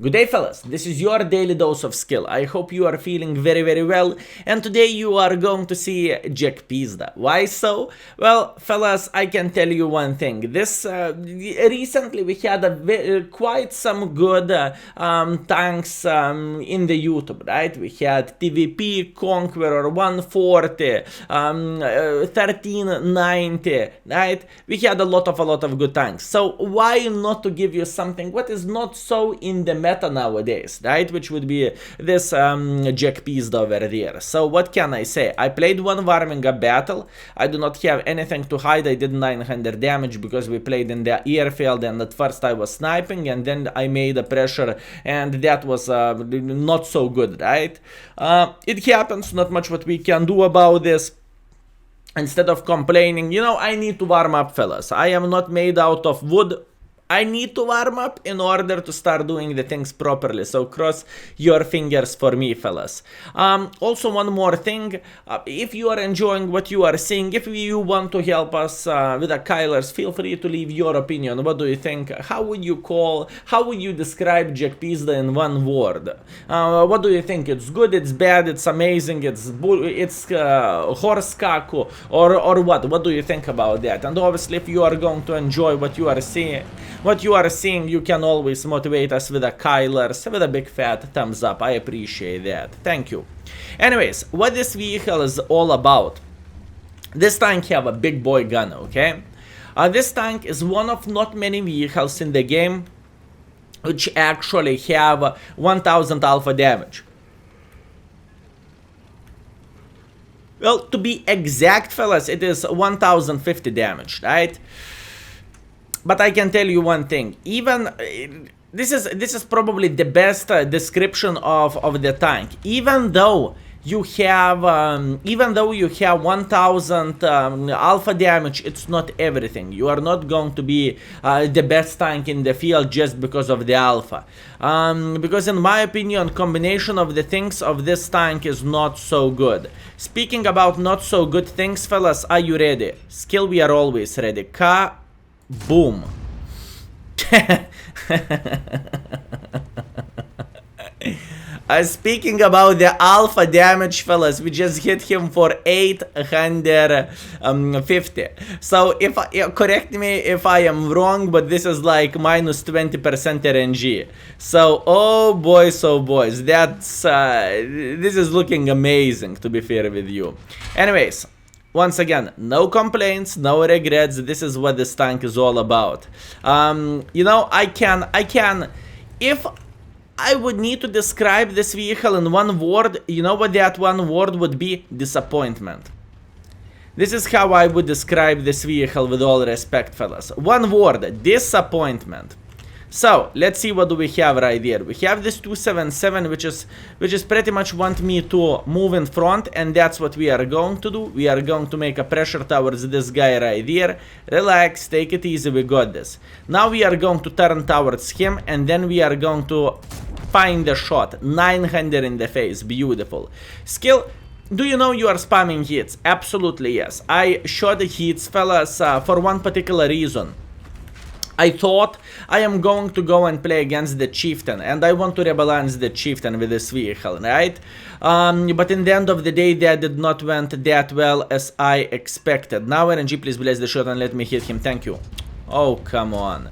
Good day, fellas. This is your daily dose of skill. I hope you are feeling very well, and today you are going to see Jagdpanzer. Why so? Well, fellas, I can tell you one thing. This recently we had quite some good tanks in the YouTube, right? We had TVP Conqueror 140, 1390, right? We had a lot of good tanks. So why not to give you something what is not so in the meta nowadays, right? Which would be this Jagdpanzer over there. So what can I say? I played one warming up battle. I do not have anything to hide. I did 900 damage because we played in the airfield, and at first I was sniping, and then I made a pressure, and that was not so good, right? It happens, not much what we can do about this. Instead of complaining, I need to warm up, fellas. I am not made out of wood. I need to warm up in order to start doing the things properly, so cross your fingers for me, fellas. Also, one more thing, if you are enjoying what you are seeing, if you want to help us with the Kylers, feel free to leave your opinion. What do you think? How would you describe Jagdpanzer in one word? What do you think? It's good, it's bad, it's amazing, it's horse kaku, or what? What do you think about that? And obviously, if you are going to enjoy what you are seeing, you can always motivate us with a Kylers, with a big fat thumbs up. I appreciate that. Thank you. Anyways, what this vehicle is all about. This tank have a big boy gun, okay? This tank is one of not many vehicles in the game which actually have 1000 alpha damage. Well, to be exact, fellas, it is 1050 damage, right? But I can tell you one thing, even this is probably the best description of the tank. Even though you have 1000 alpha damage, it's not everything. You are not going to be the best tank in the field just because of the alpha. Because in my opinion, combination of the things of this tank is not so good. Speaking about not so good things, fellas, are you ready? Skill, we are always ready. Boom. Speaking about the alpha damage, fellas, we just hit him for 850. So correct me if I am wrong, but this is like minus 20% RNG. So oh boys, that's this is looking amazing, to be fair with you. Anyways, once again, no complaints, no regrets. This is what this tank is all about. If I would need to describe this vehicle in one word, you know what that one word would be? Disappointment. This is how I would describe this vehicle with all respect, fellas. One word, disappointment. So, let's see what do we have right there. We have this 277, which is pretty much want me to move in front, and that's what we are going to do. We are going to make a pressure towards this guy right there. Relax, take it easy, we got this. Now we are going to turn towards him, and then we are going to find the shot. 900 in the face, beautiful. Skill. Do you know you are spamming hits? Absolutely yes. I shot the hits, fellas, for one particular reason. I thought I am going to go and play against the chieftain, and I want to rebalance the chieftain with this vehicle, right? But in the end of the day, that did not went that well as I expected. Now RNG, please bless the shot and let me hit him. Thank you. Oh, come on.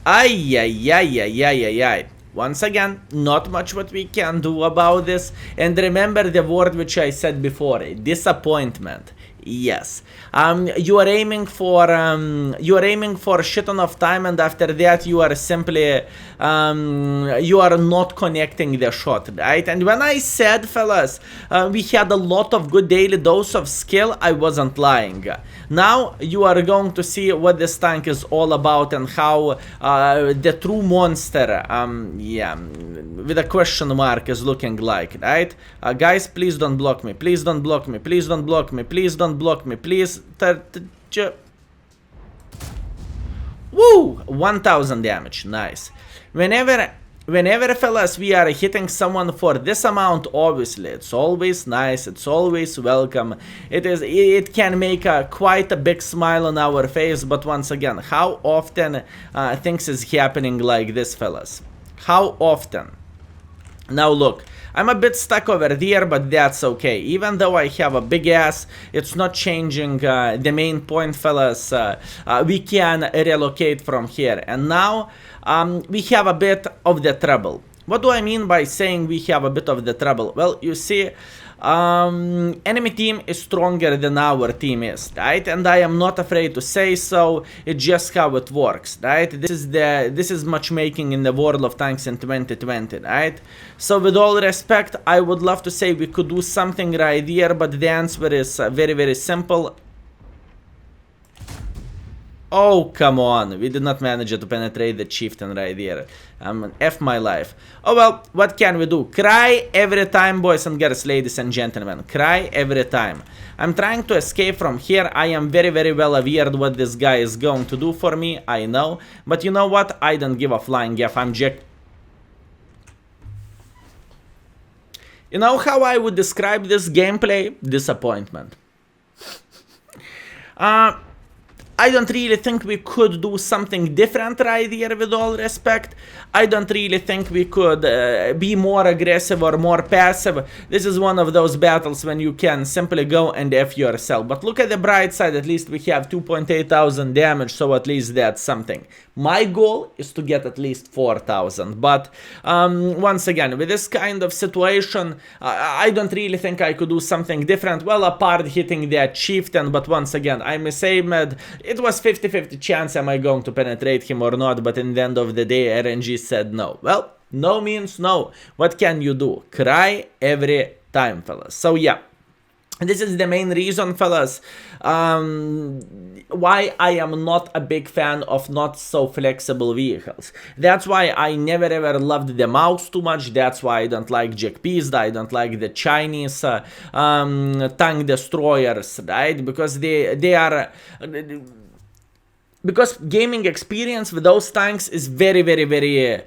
Ay. Once again, not much what we can do about this. And remember the word which I said before, disappointment. Yes, you are aiming for shit ton of time, and after that you are simply you are not connecting the shot, right? And when I said, fellas, we had a lot of good daily dose of skill, I wasn't lying. Now you are going to see what this tank is all about and how the true monster, yeah, with a question mark is looking like, right? Guys, please don't block me, please don't block me, please don't block me, please don't block me, please. Woo! 1000 damage, nice. Whenever fellas we are hitting someone for this amount, obviously it's always nice, it's always welcome. It can make quite a big smile on our face, but once again, how often things is happening like this, fellas? How often? Now look, I'm a bit stuck over there, but that's okay. Even though I have a big ass, it's not changing the main point, fellas. We can relocate from here. And now we have a bit of the trouble. What do I mean by saying we have a bit of the trouble? Well, you see, enemy team is stronger than our team is, right? And I am not afraid to say so. It's just how it works, right? This is matchmaking in the World of Tanks in 2020, right? So with all respect, I would love to say we could do something right here, but the answer is very, very simple. Oh, come on. We did not manage to penetrate the chieftain right here. F my life. Oh, well, what can we do? Cry every time, boys and girls, ladies and gentlemen. Cry every time. I'm trying to escape from here. I am very, very well aware what this guy is going to do for me. I know. But you know what? I don't give a flying F. I'm Jack. You know how I would describe this gameplay? Disappointment. I don't really think we could do something different right here, with all respect. I don't really think we could be more aggressive or more passive. This is one of those battles when you can simply go and F yourself. But look at the bright side, at least we have 2.8 thousand damage, so at least that's something. My goal is to get at least 4,000. But once again, with this kind of situation, I don't really think I could do something different. Well, apart hitting that chieftain, but once again, I may say, Med, it was 50-50 chance am I going to penetrate him or not, but in the end of the day, RNG said no. Well, no means no. What can you do? Cry every time, fellas. So yeah. This is the main reason, fellas, why I am not a big fan of not so flexible vehicles. That's why I never ever loved the mouse too much. That's why I don't like Jagdpanzer. I don't like the Chinese tank destroyers, right? Because they are... because gaming experience with those tanks is very, very, very...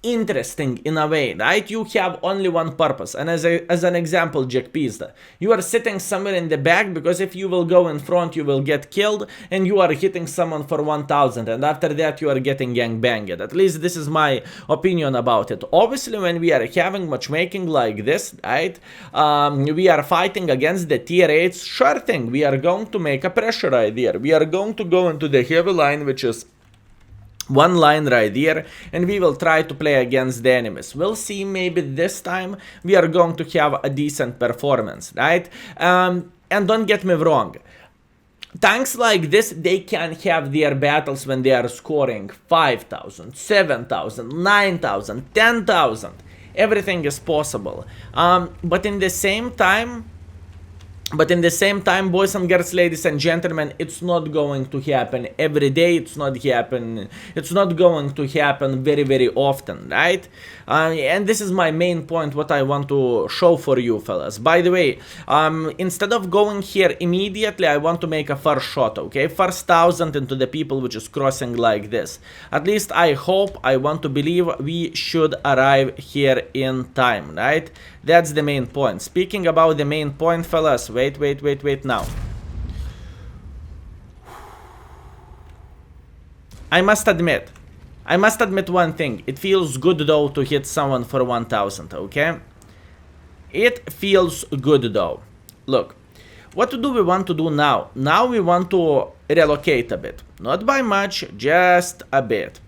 interesting in a way, right? You have only one purpose, and as an example, Jagdpanzer, you are sitting somewhere in the back because if you will go in front, you will get killed, and you are hitting someone for 1,000, and after that you are getting gang-banged. At least this is my opinion about it. Obviously, when we are having matchmaking like this, right, we are fighting against the tier 8s, sure thing, we are going to make a pressure idea. We are going to go into the heavy line, which is one line right here, and we will try to play against the enemies. We'll see, maybe this time we are going to have a decent performance, right? And don't get me wrong, tanks like this, they can have their battles when they are scoring 5,000, 7,000, 9,000, 10,000. Everything is possible. But in the same time, boys and girls, ladies and gentlemen, it's not going to happen every day. It's not going to happen very, very often, right? And this is my main point, what I want to show for you, fellas. By the way, instead of going here immediately, I want to make a first shot, okay? First 1,000 into the people which is crossing like this. At least I hope, I want to believe we should arrive here in time, right? That's the main point. Speaking about the main point, fellas, wait now. I must admit one thing. It feels good though to hit someone for 1,000, okay? It feels good though. Look, what do we want to do now? Now we want to relocate a bit. Not by much, just a bit.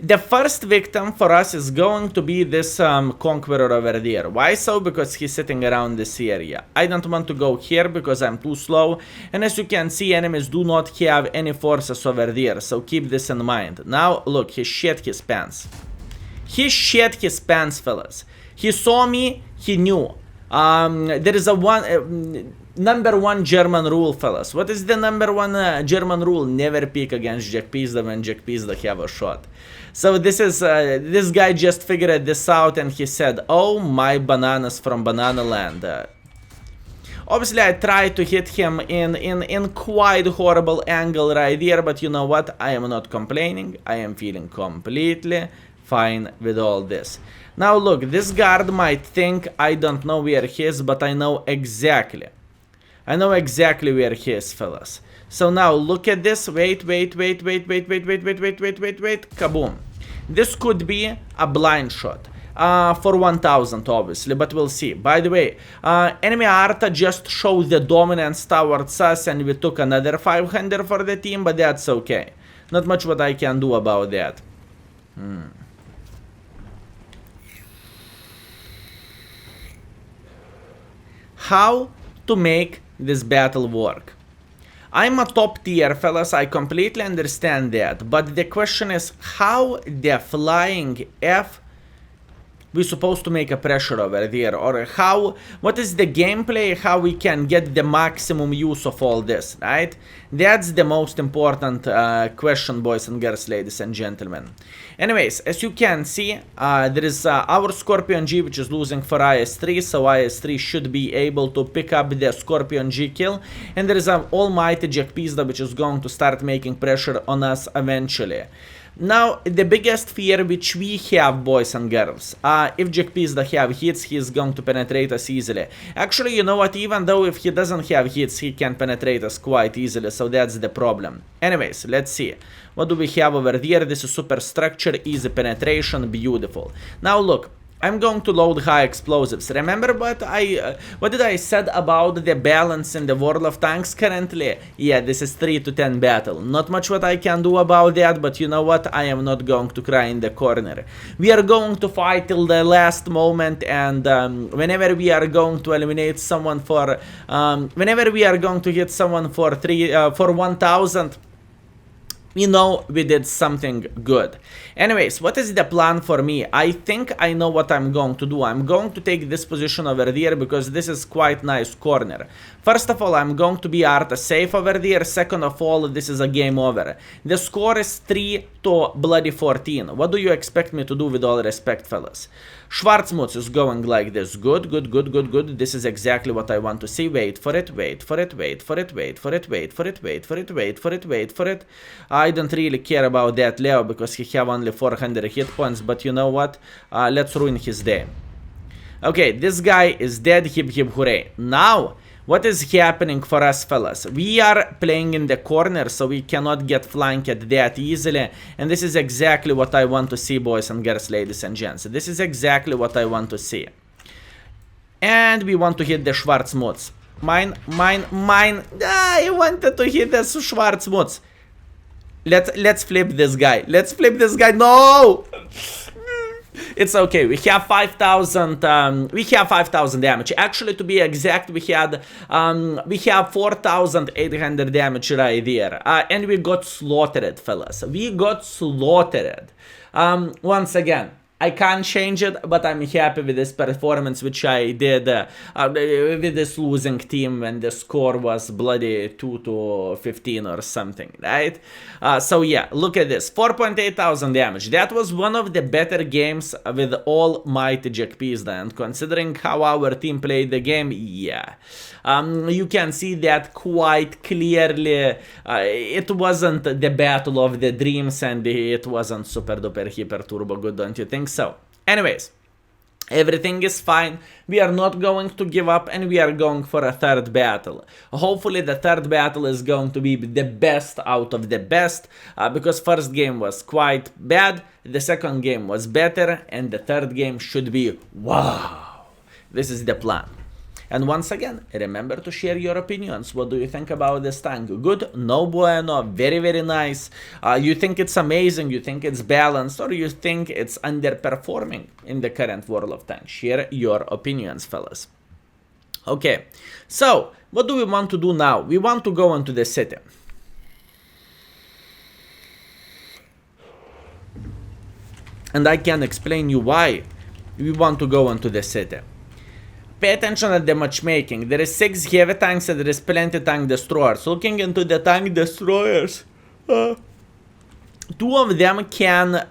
The first victim for us is going to be this conqueror over there. Why so? Because he's sitting around this area. I don't want to go here because I'm too slow. And as you can see, enemies do not have any forces over there. So keep this in mind. Now, look, he shed his pants. He shed his pants, fellas. He saw me, he knew. There is a number one German rule, fellas. What is the number one German rule? Never pick against Jagdpanzer when Jagdpanzer have a shot. So this is this guy just figured this out, and he said, "Oh my bananas from Banana Land." Obviously, I tried to hit him in quite horrible angle right here, but you know what? I am not complaining. I am feeling completely fine with all this. Now look, this guard might think I don't know where he is, but I know exactly. I know exactly where he is, fellas. So now look at this. Wait. Kaboom. This could be a blind shot. For 1000 obviously, but we'll see. By the way, enemy Arta just showed the dominance towards us and we took another 500 for the team, but that's okay. Not much what I can do about that. How to make this battle work? I'm a top tier, fellas, I completely understand that, but the question is how the flying F we're supposed to make a pressure over there, or what is the gameplay, how we can get the maximum use of all this, right? That's the most important question, boys and girls, ladies and gentlemen. Anyways, as you can see, there is our Scorpion G, which is losing for IS-3, so IS-3 should be able to pick up the Scorpion G kill, and there is an almighty Jagdpanzer, which is going to start making pressure on us eventually. Now, the biggest fear which we have, boys and girls, if Jagdpanzer have hits, he is going to penetrate us easily. Actually, you know what, even though if he doesn't have hits, he can penetrate us quite easily, so that's the problem. Anyways, let's see. What do we have over there? This is super structure, easy penetration, beautiful. Now look, I'm going to load high explosives. Remember what did I said about the balance in the World of Tanks currently? Yeah, this is 3 to 10 battle. Not much what I can do about that, but you know what? I am not going to cry in the corner. We are going to fight till the last moment, and whenever we are going to eliminate someone for, whenever we are going to hit someone for 1000, you know we did something good. Anyways, what is the plan for me? I think I know what I'm going to do. I'm going to take this position over there because this is quite nice corner. First of all, I'm going to be Arta safe over there. Second of all, this is a game over. The score is 3 to bloody 14. What do you expect me to do, with all respect, fellas? Schwarzmutz is going like this. Good, good, good, good, good. This is exactly what I want to see. Wait for it, wait for it, wait for it, wait for it, wait for it, wait for it, wait for it, wait for it. I don't really care about that Leo because he have only 400 hit points, but you know what? Let's ruin his day. Okay, this guy is dead. Hip hip hooray. Now, what is happening for us, fellas? We are playing in the corner, so we cannot get flanked that easily. And this is exactly what I want to see, boys and girls, ladies and gents. This is exactly what I want to see. And we want to hit the Schwarzmutz. Mine. I wanted to hit the Schwarzmutz. Let's flip this guy. Let's flip this guy. No! It's okay. We have 5,000. We have 5,000 damage. Actually, to be exact, we have 4,800 damage right there, and we got slaughtered, fellas. We got slaughtered. Once again, I can't change it, but I'm happy with this performance which I did with this losing team when the score was bloody 2 to 15 or something, right? So yeah, look at this, 4.8 thousand damage. That was one of the better games with almighty Jagdpanzer, and considering how our team played the game, yeah. You can see that quite clearly. It wasn't the battle of the dreams, and it wasn't super duper hyper turbo good, don't you think so? Anyways, everything is fine. We are not going to give up, and we are going for a third battle. Hopefully the third battle is going to be the best out of the best, because first game was quite bad, the second game was better, and the third game should be wow. This is the plan. And once again, remember to share your opinions. What do you think about this tank? Good? No bueno? Very, very nice? You think it's amazing? You think it's balanced? Or you think it's underperforming in the current World of Tanks? Share your opinions, fellas. Okay, so what do we want to do now? We want to go into the city. And I can explain you why we want to go into the city. Pay attention at the matchmaking. There is 6 heavy tanks and there is plenty tank destroyers. Looking into the tank destroyers, 2 of them can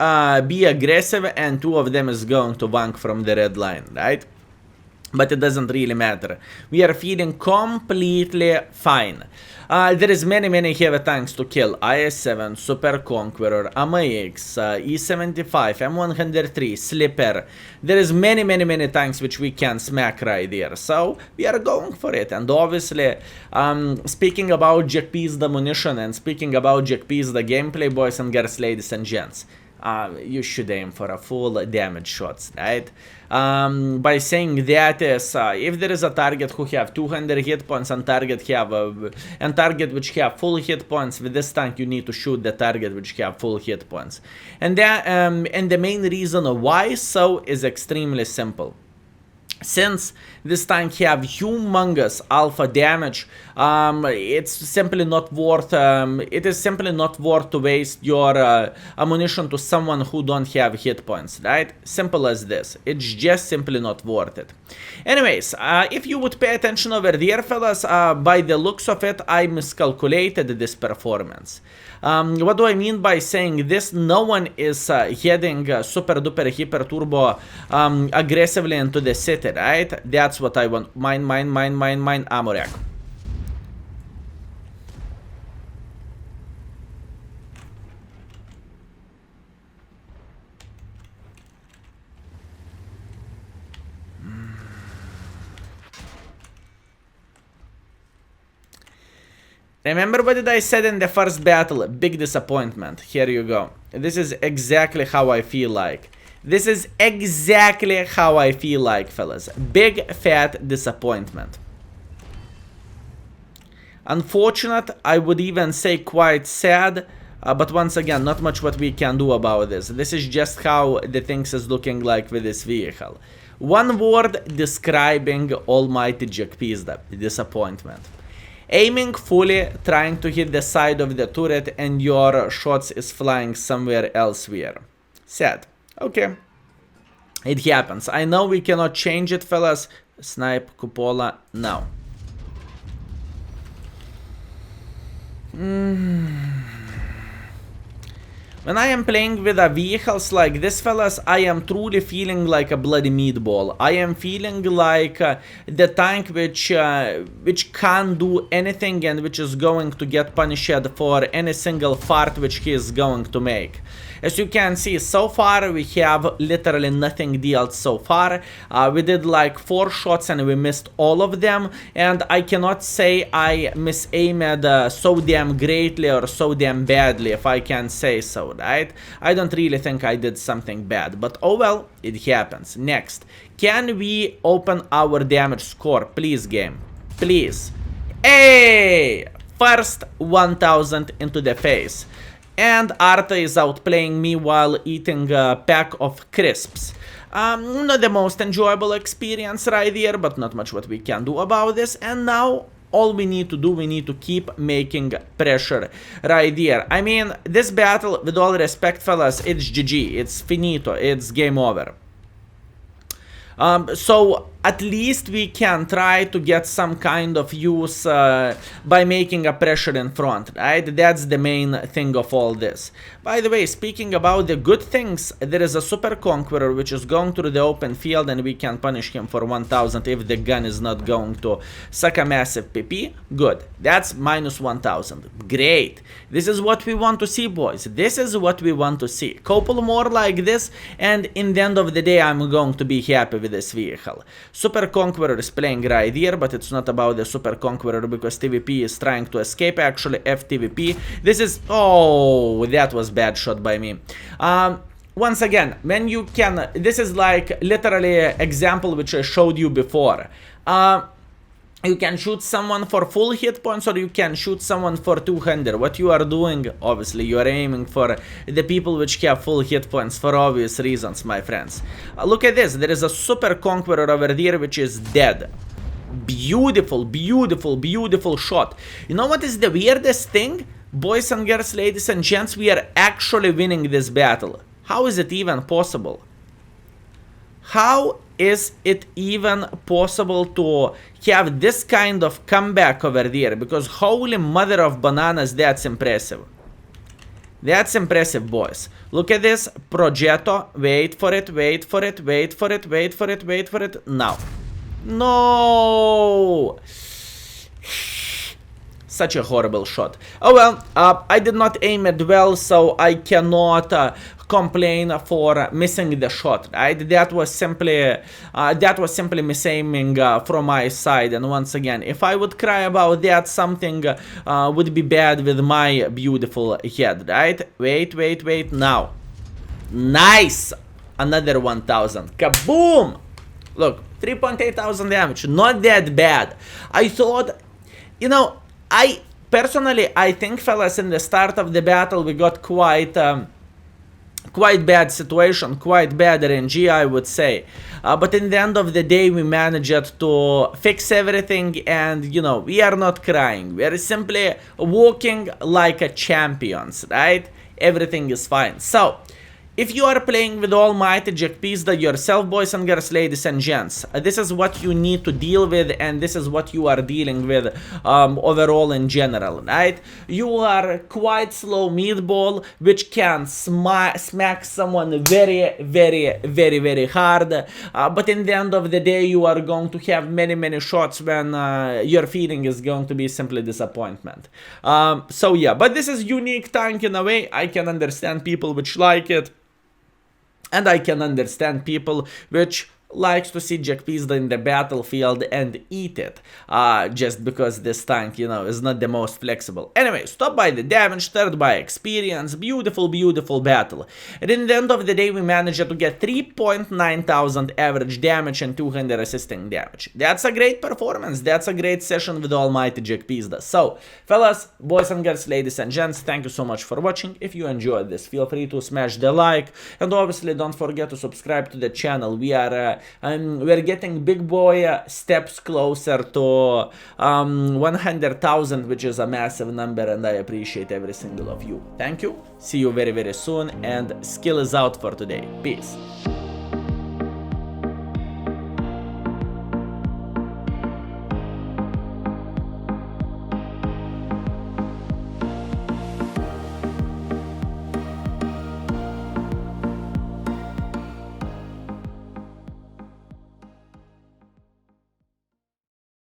be aggressive and 2 of them is going to bank from the red line, right? But it doesn't really matter. We are feeling completely fine. There is many heavy tanks to kill. IS-7, Super Conqueror, AMX, E-75, M103, Slipper. There is many tanks which we can smack right there. So we are going for it. And obviously, speaking about Jagdpanzer munition and speaking about Jagdpanzer gameplay, boys and girls, ladies and gents, you should aim for a full damage shots, right? By saying that is, if there is a target who have 200 hit points and target which have full hit points, with this tank you need to shoot the target which have full hit points. And the main reason why so is extremely simple. Since this tank have humongous alpha damage, it's simply not worth. It is simply not worth to waste your ammunition to someone who don't have hit points, right? Simple as this. It's just simply not worth it. Anyways, if you would pay attention over there, fellas, by the looks of it, I miscalculated this performance. What do I mean by saying this? No one is heading super duper hyper turbo aggressively into the city, right? That's what I want. Mine, ammo rack. Remember what did I said in the first battle? Big disappointment. Here you go. This is exactly how I feel like. This is exactly how I feel like, fellas. Big fat disappointment. Unfortunate, I would even say quite sad. But once again, not much what we can do about this. This is just how the things is looking like with this vehicle. One word describing almighty Jagdpanzer: disappointment. Aiming fully, trying to hit the side of the turret, and your shots is flying somewhere elsewhere. Sad. Okay. It happens. I know we cannot change it, fellas. Snipe, cupola, now. When I am playing with vehicles like this, fellas, I am truly feeling like a bloody meatball. I am feeling like the tank which can't do anything and which is going to get punished for any single fart which he is going to make. As you can see, so far we have literally nothing dealt so far. We did like 4 shots and we missed all of them. And I cannot say I misaimed so damn greatly or so damn badly, if I can say so, right? I don't really think I did something bad, but oh well, it happens. Next, can we open our damage score, please, game? Please. Hey! First 1000 into the face. And Arta is outplaying me while eating a pack of crisps. Not the most enjoyable experience right here, but not much what we can do about this. And now all we need to do, we need to keep making pressure right here. I mean, this battle, with all respect, fellas, it's GG, it's finito, it's game over. So at least we can try to get some kind of use by making a pressure in front, right? That's the main thing of all this. By the way, speaking about the good things, there is a Super Conqueror which is going through the open field and we can punish him for 1000 if the gun is not going to suck a massive PP. Good. That's minus 1000. Great. This is what we want to see, boys. This is what we want to see. Couple more like this, and in the end of the day, I'm going to be happy with this vehicle. Super Conqueror is playing right here, but it's not about the Super Conqueror because TVP is trying to escape. Actually, FTVP. This is... Oh, that was bad shot by me. Once again, when you can... This is like literally an example which I showed you before. You can shoot someone for full hit points or you can shoot someone for 200. What you are doing, obviously, you are aiming for the people which have full hit points for obvious reasons, my friends. Look at this. There is a Super Conqueror over there which is dead. Beautiful, beautiful, beautiful shot. You know what is the weirdest thing? Boys and girls, ladies and gents, we are actually winning this battle. How is it even possible? How is it even possible to have this kind of comeback over there? Because holy mother of bananas, that's impressive. That's impressive, boys. Look at this. Progetto. Wait for it, wait for it, wait for it, wait for it, wait for it. Now. No! Such a horrible shot. Oh well, I did not aim it well, so I cannot complain for missing the shot, right? That was simply misaiming from my side. And once again, if I would cry about that, something would be bad with my beautiful head, right? Wait, wait, wait, now. Nice! Another 1000. Kaboom! Look, 3.8 thousand damage. Not that bad. I thought, you know, personally, I think, fellas, in the start of the battle, we got quite bad situation, quite bad RNG, I would say. But in the end of the day, we managed to fix everything, and, you know, we are not crying. We are simply walking like a champions, right? Everything is fine. So, if you are playing with almighty Jagdpanzer yourself, boys and girls, ladies and gents, this is what you need to deal with, and this is what you are dealing with overall in general, right? You are quite slow meatball, which can smack someone very, very, very, very hard, but in the end of the day, you are going to have many, many shots when your feeling is going to be simply disappointment. So yeah, but this is unique tank in a way. I can understand people which like it. And I can understand people which likes to see Jagdpanzer in the battlefield and eat it, just because this tank, you know, is not the most flexible. Anyway, top by the damage, third by experience, beautiful, beautiful battle. And in the end of the day, we managed to get 3.9 thousand average damage and 200 assisting damage. That's a great performance, that's a great session with almighty Jagdpanzer. So, fellas, boys and girls, ladies and gents, thank you so much for watching. If you enjoyed this, feel free to smash the like, and obviously don't forget to subscribe to the channel. We're getting big boy steps closer to 100,000, which is a massive number, and I appreciate every single of you. Thank you, see you very, very soon, and skill is out for today. Peace.